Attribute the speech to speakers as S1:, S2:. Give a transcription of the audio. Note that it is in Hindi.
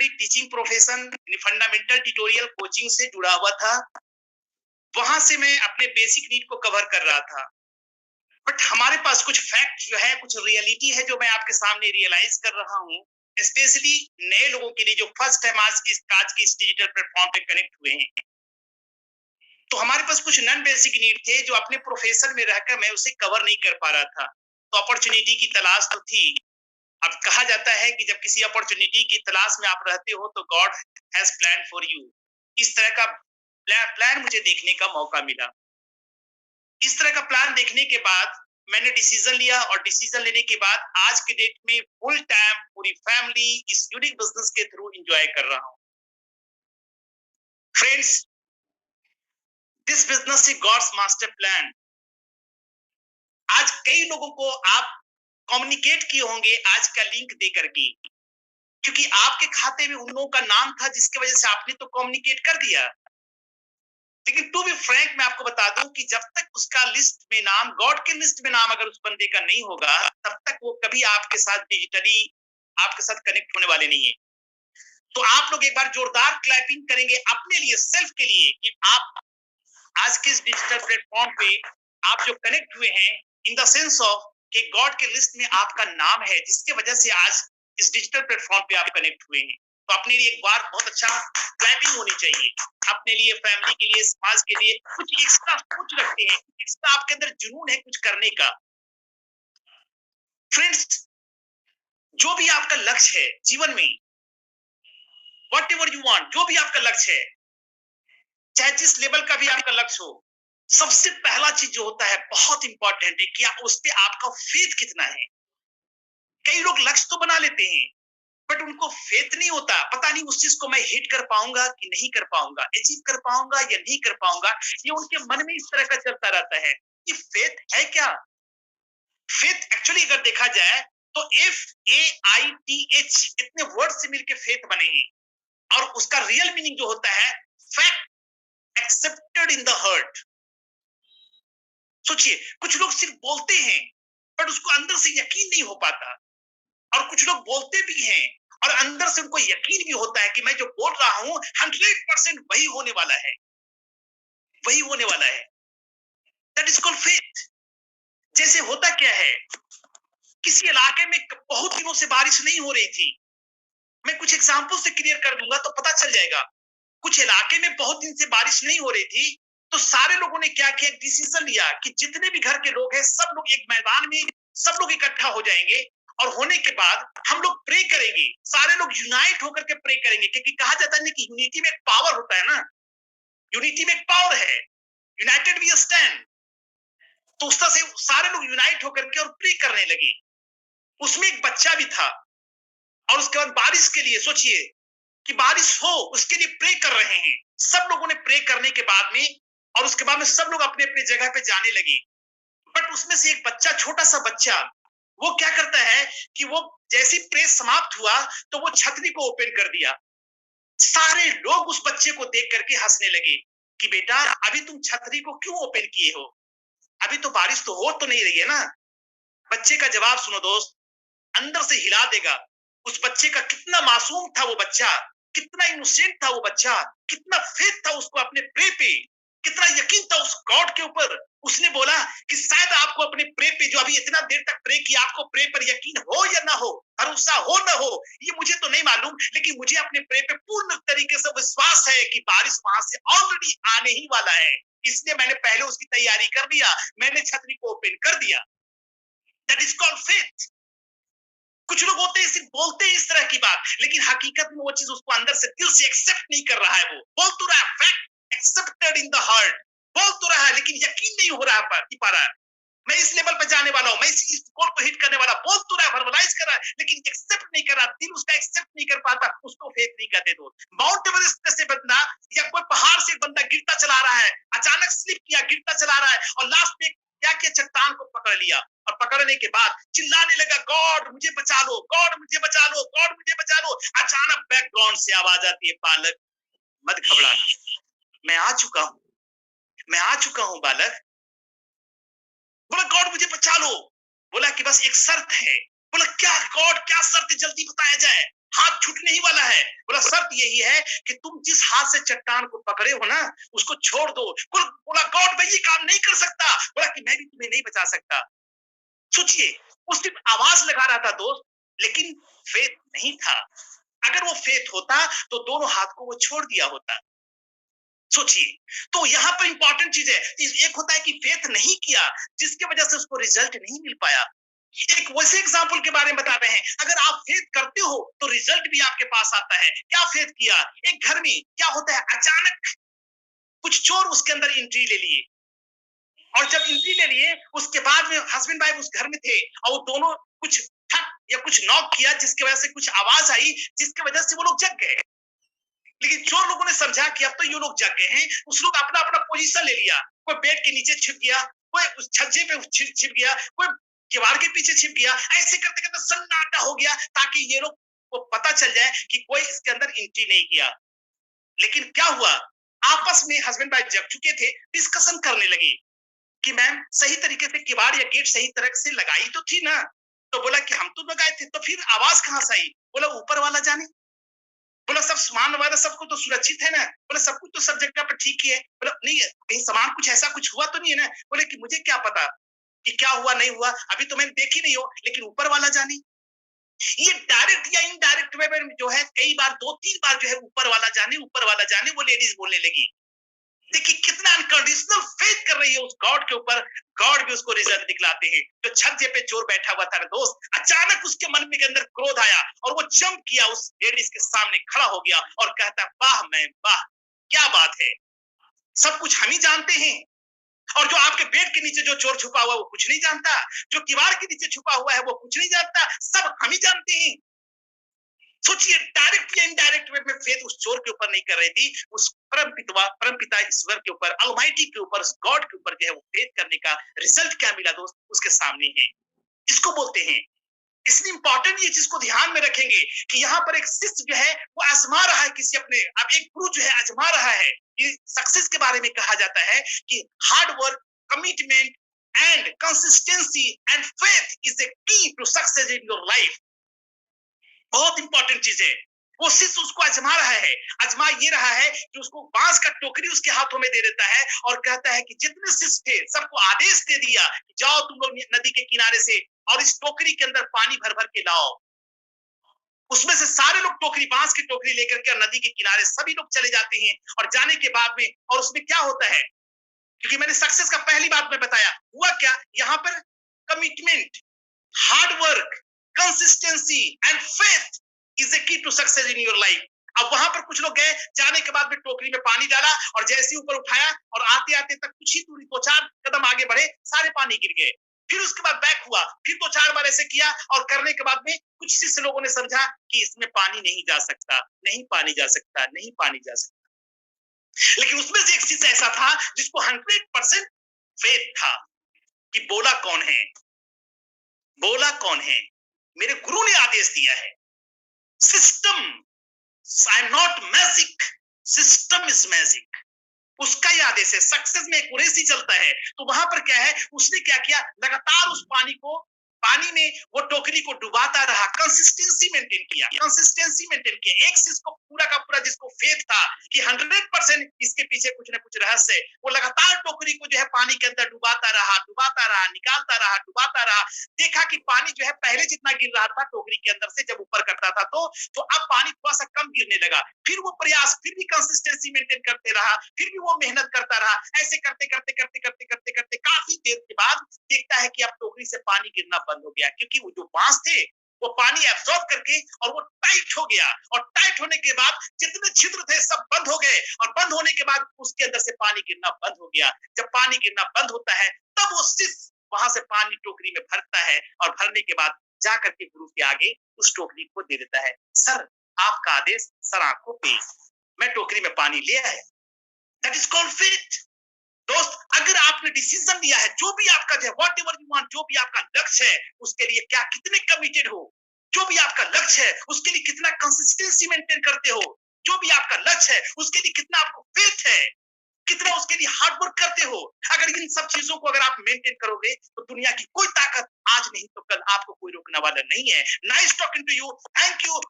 S1: Already teaching profession fundamental tutorial coaching से जुड़ा हुआ था। वहां से मैं अपने बेसिक नीड को कवर कर रहा था। बट हमारे पास कुछ फैक्ट जो है, कुछ रियलिटी है जो मैं आपके सामने रियलाइज कर रहा हूँ, स्पेशली नए लोगों के लिए जो फर्स्ट टाइम आज की इस डिजिटल प्लेटफॉर्म पे कनेक्ट हुए हैं। तो हमारे पास कुछ नॉन बेसिक नीड थे जो अपने प्रोफेशन में रहकर मैं उसे कवर नहीं कर पा रहा था। तो अपॉर्चुनिटी की तलाश तो थी। अब कहा जाता है कि जब किसी अपॉर्चुनिटी की तलाश में आप रहते हो तो God has plan for you. इस तरह का प्लान मुझे देखने का मौका मिला। इस तरह का प्लान देखने के बाद मैंने डिसीजन लिया और डिसीजन लेने के बाद आज के डेट में फुल टाइम पूरी फैमिली इस यूनिक बिजनेस के थ्रू एंजॉय कर रहा हूं। Friends, this business is God's master plan. आज कई लोगों को आप कम्युनिकेट किए होंगे आज का लिंक दे करके, क्योंकि आपके खाते में उन लोगों का नाम था जिसकी वजह से आपने तो कम्युनिकेट कर दिया। लेकिन टू बी फ्रैंक मैं आपको बता दूं कि जब तक उसका लिस्ट में नाम, गॉड के लिस्ट में नाम अगर उस बंदे का नहीं होगा, तब तक वो कभी आपके साथ डिजिटली आपके साथ कनेक्ट होने वाले नहीं है। तो आप लोग एक बार जोरदार क्लैपिंग करेंगे अपने लिए, सेल्फ के लिए, कि आप आज के इस डिजिटल प्लेटफॉर्म पे आप जो कनेक्ट हुए हैं इन द सेंस ऑफ कि गॉड के लिस्ट में आपका नाम है, जिसकी वजह से आज इस डिजिटल प्लेटफॉर्म पे आप कनेक्ट हुए हैं। तो अपने लिए एक बार बहुत अच्छा क्लैपिंग होनी चाहिए। अपने लिए, फैमिली के लिए, समाज के लिए कुछ एक्स्ट्रा कुछ रखते हैं, एक्स्ट्रा आपके अंदर जुनून है कुछ करने का। फ्रेंड्स, जो भी आपका लक्ष्य है जीवन में, वॉट एवर यू वांट, जो भी आपका लक्ष्य है, चाहे जिस लेवल का भी आपका लक्ष्य हो, सबसे पहला चीज जो होता है बहुत इंपॉर्टेंट है कि उस पर आपका फेथ कितना है। कई लोग लक्ष्य तो बना लेते हैं बट उनको फेथ नहीं होता, पता नहीं उस चीज को मैं हिट कर पाऊंगा कि नहीं कर पाऊंगा, अचीव कर पाऊंगा या नहीं कर पाऊंगा। ये उनके मन में इस तरह का चलता रहता है। ये फेथ है क्या? फेथ एक्चुअली अगर देखा जाए तो FAITH इतने वर्ड से मिलकर फेथ बने हैं, और उसका रियल मीनिंग जो होता है fact accepted in the heart. सोचिए, कुछ लोग सिर्फ बोलते हैं बट उसको अंदर से यकीन नहीं हो पाता, और कुछ लोग बोलते भी हैं और अंदर से उनको यकीन भी होता है कि मैं जो बोल रहा हूं 100% वही होने वाला है, वही होने वाला है। That is called faith. जैसे होता क्या है, किसी इलाके में बहुत दिनों से बारिश नहीं हो रही थी। मैं कुछ एग्जांपल से क्लियर कर दूंगा तो पता चल जाएगा। कुछ इलाके में बहुत दिन से बारिश नहीं हो रही थी, तो सारे लोगों ने क्या किया, डिसीजन लिया कि जितने भी घर के लोग हैं सब लोग एक मैदान में, सब लोग इकट्ठा हो जाएंगे, और होने के बाद हम लोग प्रे करेंगे, सारे लोग यूनाइट होकर के प्रे करेंगे। क्योंकि कहा जाता है ना कि यूनिटी में एक पावर होता है ना, यूनिटी में एक पावर है, यूनाइटेड वी स्टैंड। तो उस तरह से सारे लोग यूनाइट होकर के और प्रे करने लगे। उसमें एक बच्चा भी था, और उसके बाद बारिश के लिए, सोचिए कि बारिश हो उसके लिए प्रे कर रहे हैं। सब लोगों ने प्रे करने के बाद में, और उसके बाद में सब लोग अपने अपने जगह पे जाने लगे। बट उसमें से एक बच्चा, छोटा सा बच्चा, वो क्या करता है कि वो जैसे प्रे समाप्त हुआ तो वो छतरी को ओपन कर दिया। सारे लोग उस बच्चे को देख करके हंसने लगे कि बेटा अभी तुम छतरी को क्यों ओपन किए हो, अभी तो बारिश तो हो तो नहीं रही है ना। बच्चे का जवाब सुनो दोस्त, अंदर से हिला देगा। उस बच्चे का कितना मासूम था वो बच्चा, कितना इनोसेंट था वो बच्चा, कितना फेथ था उसको अपने प्रे पे, कितना यकीन था उस गॉड के ऊपर। उसने बोला कि शायद आपको अपने प्रे पे, जो अभी इतना देर तक प्रे किया, आपको प्रे पर यकीन हो या ना हो, भरोसा हो ना हो, ये मुझे तो नहीं मालूम, लेकिन मुझे अपने प्रे पे पूर्ण तरीके से विश्वास है कि बारिश वहां से ऑलरेडी आने ही वाला है। इसलिए मैंने पहले उसकी तैयारी कर दिया, मैंने छतरी को ओपन कर दिया। That is called faith. कुछ लोग होते हैं सिर्फ बोलते हैं इस तरह की बात, लेकिन हकीकत में वो चीज उसको अंदर से दिल से एक्सेप्ट नहीं कर रहा है। वो बोल तो रहा है fact accepted in the heart, बोल तो रहा है लेकिन यकीन नहीं हो रहा पा रहा है, मैं इस लेवल पे जाने वाला हूं, मैं इस गोल को हिट करने वाला, बोल तो रहा है, वर्बलाइज कर रहा है, लेकिन एक्सेप्ट नहीं कर रहा, दिल उसका एक्सेप्ट नहीं कर पाता, उसको फेथ नहीं कहते। दोस्त, माउंट एवरेस्ट से बंदा या कोई पहाड़ से बंदा गिरता चला रहा है, अचानक स्लिप किया, गिरता चला रहा है, और लास्ट में क्या किया, चट्टान को पकड़ लिया, और पकड़ने के बाद चिल्लाने लगा, गॉड मुझे बचा लो, गॉड मुझे बचा लो, गॉड मुझे बचा लो। अचानक बैकग्राउंड से आवाज आती है, बालक मत घबराना, मैं आ चुका हूं, मैं आ चुका हूं बालक। बोला गॉड मुझे बचा लो। बोला कि बस एक शर्त है। बोला क्या गॉड, क्या शर्त, जल्दी बताया जाए। हाथ छूटने ही वाला है। बोला शर्त यही है कि तुम जिस हाथ से चट्टान को पकड़े हो ना, उसको छोड़ दो। बोला गॉड मैं ये काम नहीं कर सकता। बोला कि मैं भी तुम्हें नहीं बचा सकता। सोचिए, वो सिर्फ आवाज लगा रहा था दोस्त, लेकिन फेथ नहीं था। अगर वो फेथ होता तो दोनों हाथ को वो छोड़ दिया होता। सोचिए, तो यहाँ पर इंपॉर्टेंट चीज है, एक होता है कि फेथ नहीं किया, जिसकी वजह से उसको रिजल्ट नहीं मिल पाया। एक वैसे एग्जाम्पल के बारे में बता रहे हैं, अगर आप फेथ करते हो तो रिजल्ट भी आपके पास आता है। क्या फेथ किया? एक घर में क्या होता है, अचानक कुछ चोर उसके अंदर एंट्री ले लिए, और जब एंट्री ले लिए उसके बाद में हस्बैंड वाइफ उस घर में थे, और वो दोनों कुछ ठक या कुछ नॉक किया, जिसकी वजह से कुछ आवाज आई, जिसकी वजह से वो लोग जग गए। लेकिन चोर लोगों ने समझा कि अब तो ये लोग जग गए हैं, उस लोग अपना अपना पोजीशन ले लिया। कोई बेड के नीचे छिप गया, कोई उस छज्जे पे छिप गया, कोई दीवार के पीछे छिप गया। ऐसे करते करते सन्नाटा हो गया, ताकि ये लोग को पता चल जाए कि कोई इसके अंदर एंट्री नहीं किया। लेकिन क्या हुआ, आपस में हस्बैंड वाइफ जग चुके थे, डिस्कशन करने लगे कि मैम सही तरीके से किवाड़ या गेट सही तरह से लगाई तो थी ना। तो बोला कि हम तो लगाए थे, तो फिर आवाज कहां से आई? बोला ऊपर वाला जाने। बोला सब सामान वगैरह सब कुछ तो सुरक्षित है ना? बोला सब कुछ तो सब जगह पर ठीक ही है। बोला नहीं है, कहीं सामान कुछ ऐसा कुछ हुआ तो नहीं है ना? बोले कि मुझे क्या पता कि क्या हुआ नहीं हुआ, अभी तो मैंने देखी नहीं हो, लेकिन ऊपर वाला जाने। ये डायरेक्ट या इनडायरेक्ट वे में जो है, कई बार 2-3 बार जो है ऊपर वाला जाने, ऊपर वाला जाने वो लेडीज बोलने लगी। देखिए कितना अनकंडीशनल फेथ कर रही है उस गॉड के ऊपर, गॉड भी उसको रिजल्ट दिखलाते हैं। जो छज्जे पे चोर बैठा हुआ था दोस्त, अचानक उसके मन में के अंदर क्रोध आया, और वो जंप किया, उस लेडीज के सामने खड़ा हो गया और कहता वाह मैं वाह, क्या बात है, सब कुछ हम ही जानते हैं। और जो आपके बेड के नीचे जो चोर छुपा हुआ है वो कुछ नहीं जानता, जो किवाड़ के नीचे छुपा हुआ है वो कुछ नहीं जानता, सब हम ही जानते हैं। सोचिए, डायरेक्ट या इनडायरेक्ट वे में फेथ उस चोर के ऊपर नहीं कर रही थी, उस परम पिता ईश्वर के ऊपर, अलमाइटी के ऊपर, उस गॉड के ऊपर जो है वो फेथ करने का रिजल्ट क्या मिला दोस्त, उसके सामने है। इसको बोलते हैं, इसलिए इंपॉर्टेंट ये चीज को ध्यान में रखेंगे कि यहाँ पर एक शिष्य जो है वो आजमा रहा है किसी अपने, अब एक गुरु जो है आजमा रहा है। ये सक्सेस के बारे में कहा जाता है कि hard work, commitment and consistency and faith is the key to success in your life. बहुत इंपॉर्टेंट चीज है। वो शिष्य उसको आजमा रहा है, आजमा ये रहा है कि उसको बांस का टोकरी उसके हाथों में दे देता है, और कहता है कि जितने शिष्य थे सबको आदेश दे दिया कि जाओ तुम लोग नदी के किनारे से, और इस टोकरी के अंदर पानी भर भर के लाओ। उसमें से सारे लोग टोकरी, बांस की टोकरी लेकर के नदी के किनारे सभी लोग चले जाते हैं, और जाने के बाद में, और उसमें क्या होता है, क्योंकि मैंने सक्सेस का पहली बात में बताया, हुआ क्या यहाँ पर, commitment, hard work, consistency and faith is the key to success in your life. अब वहां पर कुछ लोग गए, जाने के बाद में टोकरी में पानी डाला, और जैसे ही ऊपर उठाया, और आते आते तक कुछ ही दूरी, 2-4 कदम आगे बढ़े, सारे पानी गिर गए। फिर उसके बाद बैक हुआ, फिर 2-4 बार ऐसे किया, और करने के बाद में कुछ शिष्य लोगों ने समझा कि इसमें पानी नहीं जा सकता, नहीं पानी जा सकता, नहीं पानी जा सकता। लेकिन उसमें से एक शिष्य ऐसा था जिसको 100% फेथ था कि बोला कौन है, बोला कौन है, मेरे गुरु ने आदेश दिया है। System, I am not magic, system is magic. उसका ही आदेश है। सक्सेस में एक्यूरेसी चलता है। तो वहां पर क्या है, उसने क्या किया, लगातार उस पानी में वो टोकरी को डुबाता रहा, कंसिस्टेंसी मेंटेन किया, कंसिस्टेंसी मेंटेन किया। एक चीज को पूरा का पूरा, जिसको फेथ था कि 100% इसके पीछे कुछ ना कुछ रहस्य है, वो लगातार टोकरी को जो है पानी के अंदर डुबाता रहा, निकालता रहा, डुबाता रहा। देखा कि पानी जो है पहले जितना गिर रहा था टोकरी के अंदर से, जब ऊपर करता था तो अब पानी थोड़ा सा कम गिरने लगा। फिर वो प्रयास, फिर भी कंसिस्टेंसी मेंटेन करते रहा, फिर भी वो मेहनत करता रहा। ऐसे करते करते करते करते करते करते काफी देर के बाद देखता है कि अब टोकरी से पानी गिरना बंद हो गया, क्योंकि वो जो बांस थे वो पानी एब्जॉर्ब करके, और वो टाइट हो गया, और टाइट होने के बाद जितने छिद्र थे सब बंद हो गए, और बंद होने के बाद उसके अंदर से पानी गिरना बंद हो गया। जब पानी गिरना बंद होता है तब वो शिष्य वहां से पानी टोकरी में भरता है, और भरने के बाद जाकर के गुरु के आगे उस टोकरी को दे देता है। सर आपका आदेश, सर आपको पे, मैं टोकरी में पानी ले आया। That is called faith. दोस्त, अगर आपने डिसीजन लिया है, जो भी आपका जो व्हाट एवर यू वांट, जो भी आपका लक्ष्य है, उसके लिए क्या कितने कमिटेड हो, जो भी आपका लक्ष्य है उसके लिए कितना कंसिस्टेंसी मेंटेन करते हो, जो भी आपका लक्ष्य है उसके लिए कितना आपको फेथ है, कितना उसके लिए हार्ड वर्क करते हो। अगर इन सब चीजों को अगर आप मेंटेन करोगे तो दुनिया की कोई ताकत आज नहीं तो कल आपको कोई रोकने वाला नहीं है। Nice talking to you, thank you.